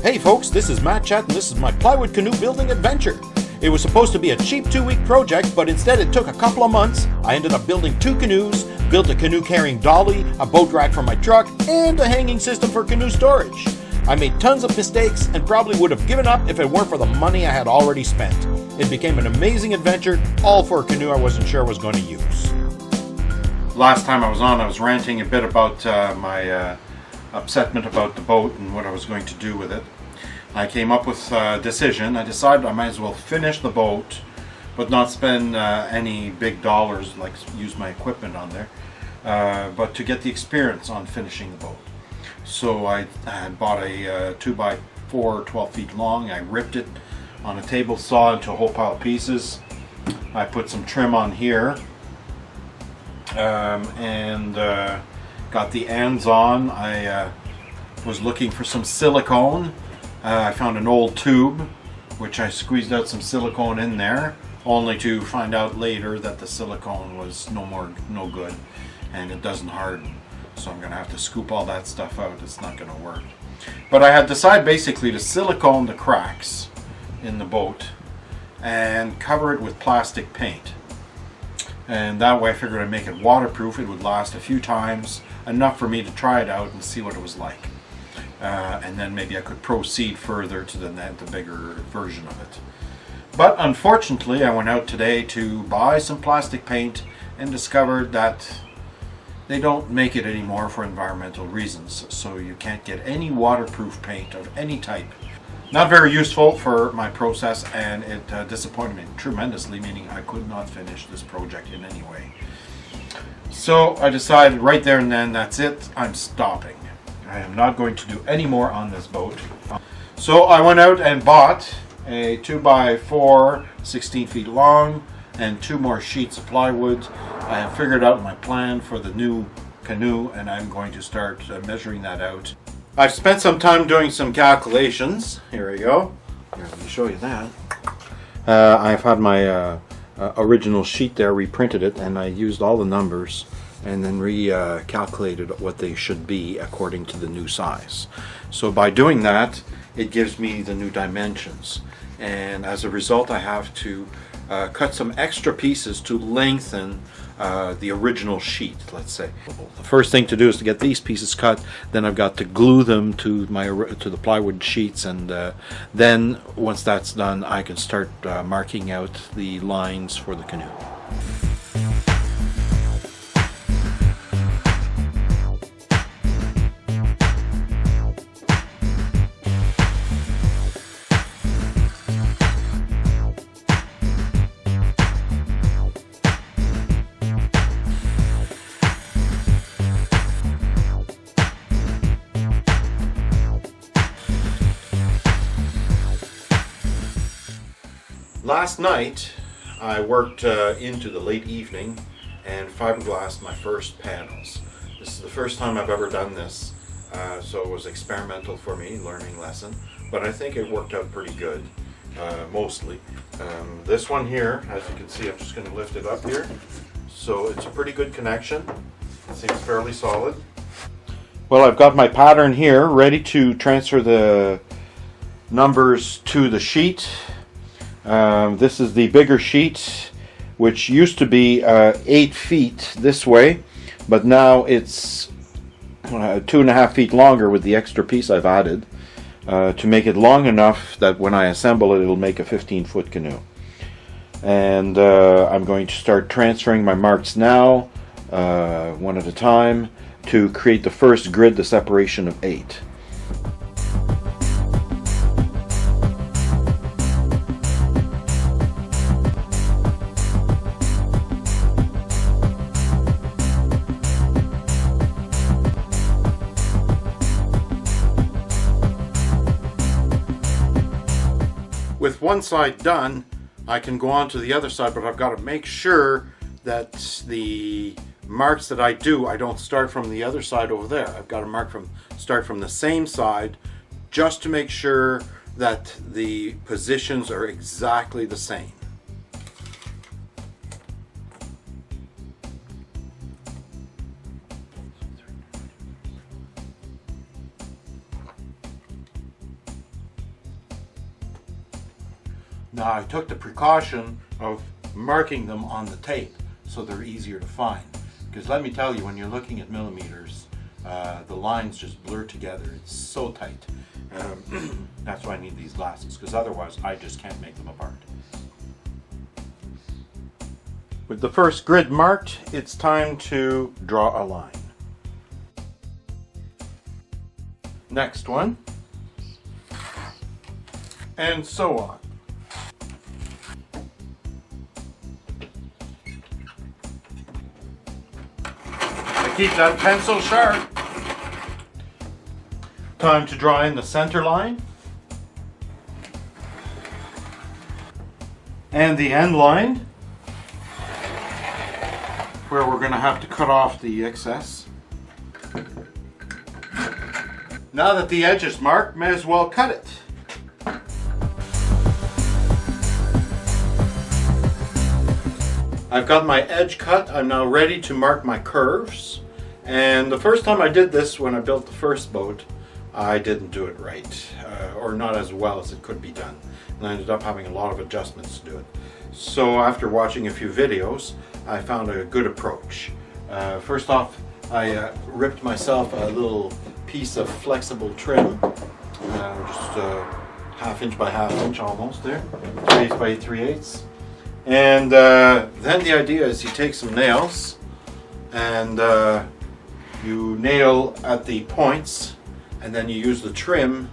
Hey folks, this is Matt Chat and this is my plywood canoe building adventure. It was supposed to be a cheap 2-week project, but instead it took a couple of months. I ended up building 2 canoes, built a canoe carrying dolly, a boat rack for my truck, and a hanging system for canoe storage. I made tons of mistakes and probably would have given up if it weren't for the money I had already spent. It became an amazing adventure, all for a canoe I wasn't sure I was going to use. Last time I was ranting a bit about my upsetment about the boat and what I was going to do with it. I came up with a decision. I decided I might as well finish the boat but not spend any big dollars, like use my equipment on there, but to get the experience on finishing the boat. So I had bought a 2x4 12 feet long. I ripped it on a table saw into a whole pile of pieces. I put some trim on here and got the ends on. I was looking for some silicone. I found an old tube which I squeezed out some silicone in there, only to find out later that the silicone was no good and it doesn't harden. So I'm going to have to scoop all that stuff out. It's not going to work. But I had decided basically to silicone the cracks in the boat and cover it with plastic paint. And that way I figured I'd make it waterproof. It would last a few times, enough for me to try it out and see what it was like. And then maybe I could proceed further to the bigger version of it. But unfortunately I went out today to buy some plastic paint and discovered that they don't make it anymore for environmental reasons. So you can't get any waterproof paint of any type. Not very useful for my process, and it disappointed me tremendously, meaning I could not finish this project in any way. So I decided right there and then, that's it, I'm stopping. I am not going to do any more on this boat. So I went out and bought a 2x4 16 feet long and 2 more sheets of plywood. I have figured out my plan for the new canoe and I'm going to start measuring that out. I've spent some time doing some calculations. Here we go. Here, let me show you that. I've had my original sheet there, reprinted it, and I used all the numbers and then recalculated what they should be according to the new size. So by doing that, it gives me the new dimensions. And as a result, I have to cut some extra pieces to lengthen the original sheet, let's say. The first thing to do is to get these pieces cut, then I've got to glue them to the plywood sheets, and then once that's done I can start marking out the lines for the canoe. Last night I worked into the late evening and fiberglassed my first panels. This is the first time I've ever done this, so it was experimental for me, learning lesson, but I think it worked out pretty good, mostly. This one here, as you can see, I'm just going to lift it up here, so it's a pretty good connection. It seems fairly solid. Well, I've got my pattern here ready to transfer the numbers to the sheet. This is the bigger sheet, which used to be 8 feet this way, but now it's 2.5 feet longer with the extra piece I've added to make it long enough that when I assemble it, it'll make a 15-foot canoe. And I'm going to start transferring my marks now, one at a time, to create the first grid, the separation of 8. With one side done, I can go on to the other side, but I've got to make sure that the marks that I do, I don't start from the other side over there. I've got to start from the same side, just to make sure that the positions are exactly the same. Now I took the precaution of marking them on the tape so they're easier to find. Because let me tell you, when you're looking at millimeters, the lines just blur together. It's so tight. That's why I need these glasses, because otherwise I just can't make them apart. With the first grid marked, it's time to draw a line. Next one. And so on. Keep that pencil sharp. Time to draw in the center line and the end line, where we're going to have to cut off the excess. Now that the edge is marked, may as well cut it. I've got my edge cut. I'm now ready to mark my curves. And the first time I did this, when I built the first boat, I didn't do it right, or not as well as it could be done. And I ended up having a lot of adjustments to do it. So after watching a few videos, I found a good approach. First off, I ripped myself a little piece of flexible trim, just 1/2 inch by 1/2 inch almost there, 3/8 by 3/8. And then the idea is you take some nails and you nail at the points, and then you use the trim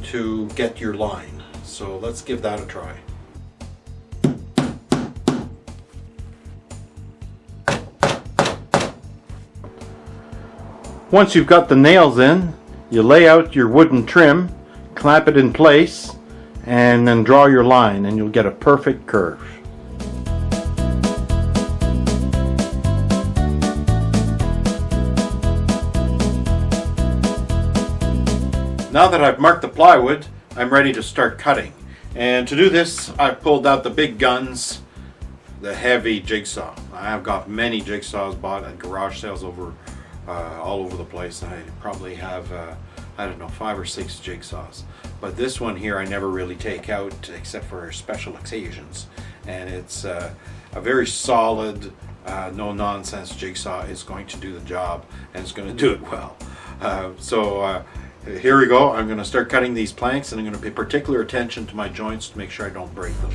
to get your line. So let's give that a try. Once you've got the nails in, you lay out your wooden trim, clamp it in place, and then draw your line, and you'll get a perfect curve. Now that I've marked the plywood, I'm ready to start cutting. And to do this, I've pulled out the big guns, the heavy jigsaw. I've got many jigsaws bought at garage sales all over the place. I probably have, I don't know, 5 or 6 jigsaws. But this one here I never really take out except for special occasions. And it's a very solid, no-nonsense jigsaw. It's going to do the job, and it's going to do it well. Here we go. I'm going to start cutting these planks, and I'm going to pay particular attention to my joints to make sure I don't break them.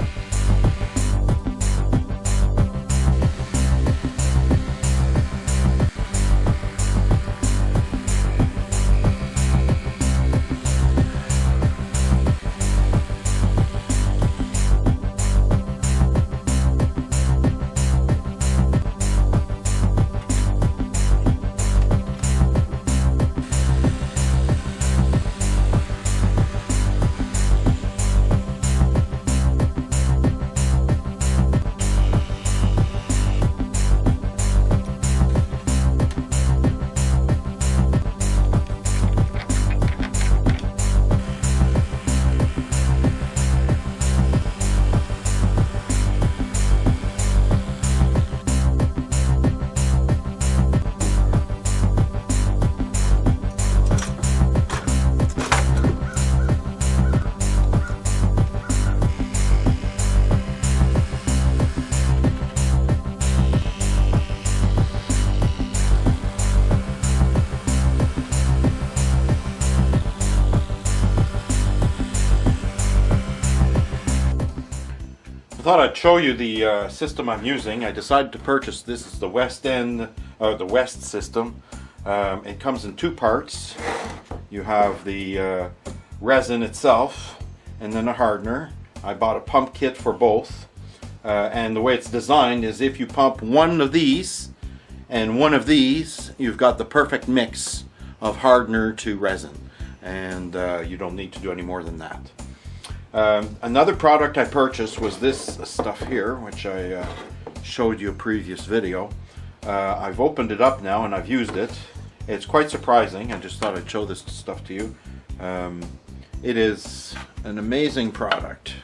I thought I'd show you the system I'm using. I decided to purchase this. It's the the West system. It comes in 2 parts. You have the resin itself and then a hardener. I bought a pump kit for both. And the way it's designed is if you pump one of these and one of these, you've got the perfect mix of hardener to resin. And you don't need to do any more than that. Another product I purchased was this stuff here, which I showed you a previous video. I've opened it up now and I've used it. It's quite surprising. I just thought I'd show this stuff to you. It is an amazing product.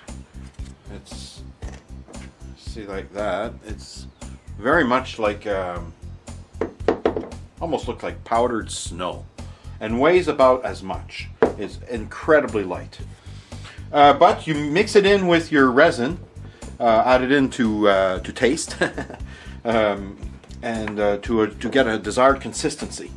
It's, see, like that. It's very much like, almost looks like powdered snow, and weighs about as much. It's incredibly light. But you mix it in with your resin, add it in to taste, and to get a desired consistency.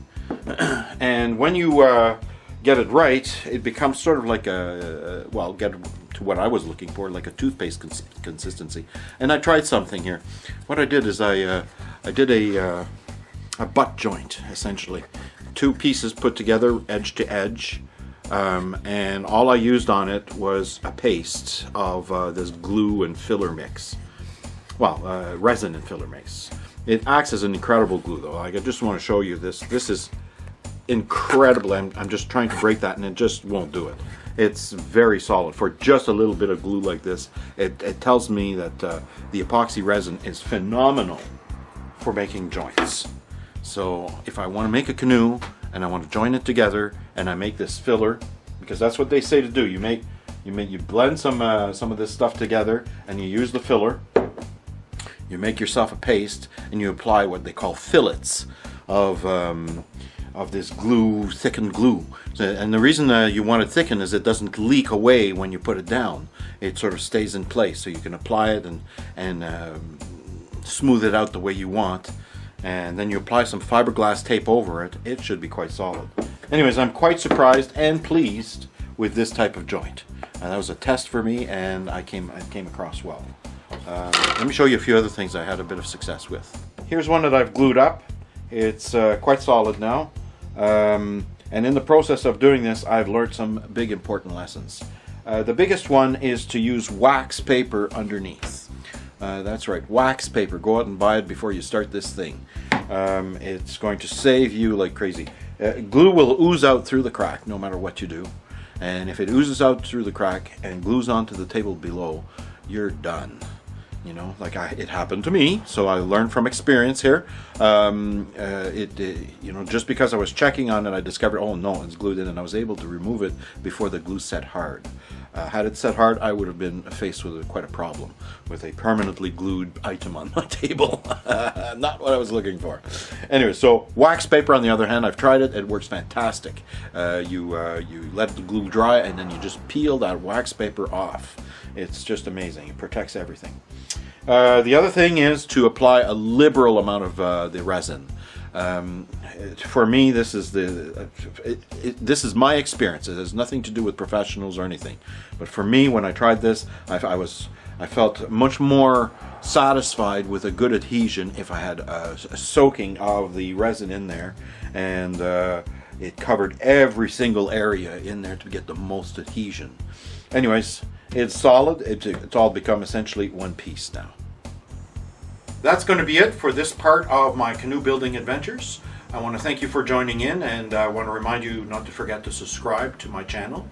And when you get it right, it becomes sort of like get to what I was looking for, like a toothpaste consistency. And I tried something here. What I did is I did a butt joint, essentially. 2 pieces put together, edge to edge. And all I used on it was a paste of this glue and filler mix. Well, resin and filler mix. It acts as an incredible glue, though. Like, I just want to show you this. This is incredible. I'm just trying to break that, and it just won't do it. It's very solid for just a little bit of glue like this. It tells me that the epoxy resin is phenomenal for making joints. So if I want to make a canoe and I want to join it together, and I make this filler, because that's what they say to do. You blend some of this stuff together, and you use the filler. You make yourself a paste, and you apply what they call fillets of this glue, thickened glue. And the reason you want it thickened is it doesn't leak away when you put it down. It sort of stays in place, so you can apply it and smooth it out the way you want. And then you apply some fiberglass tape over it. It should be quite solid. Anyways, I'm quite surprised and pleased with this type of joint. That was a test for me, and I came across well. Let me show you a few other things I had a bit of success with. Here's one that I've glued up. It's quite solid now. And in the process of doing this, I've learned some big important lessons. The biggest one is to use wax paper underneath. That's right, wax paper. Go out and buy it before you start this thing. It's going to save you like crazy. Glue will ooze out through the crack no matter what you do. And if it oozes out through the crack and glues onto the table below, you're done. You know, like it happened to me, so I learned from experience here. You know, just because I was checking on it, I discovered, oh no, it's glued in, and I was able to remove it before the glue set hard. Had it set hard, I would have been faced with quite a problem with a permanently glued item on my table. Not what I was looking for. Anyway, so wax paper, on the other hand, I've tried it. It works fantastic. You let the glue dry, and then you just peel that wax paper off. It's just amazing. It protects everything. The other thing is to apply a liberal amount of the resin. For me, this is this is my experience. It has nothing to do with professionals or anything. But for me, when I tried this, I felt much more satisfied with a good adhesion if I had a soaking of the resin in there, and it covered every single area in there to get the most adhesion. Anyways, it's solid. It's all become essentially one piece now. That's going to be it for this part of my canoe building adventures. I want to thank you for joining in, and I want to remind you not to forget to subscribe to my channel.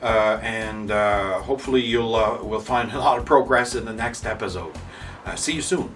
Hopefully we'll find a lot of progress in the next episode. See you soon.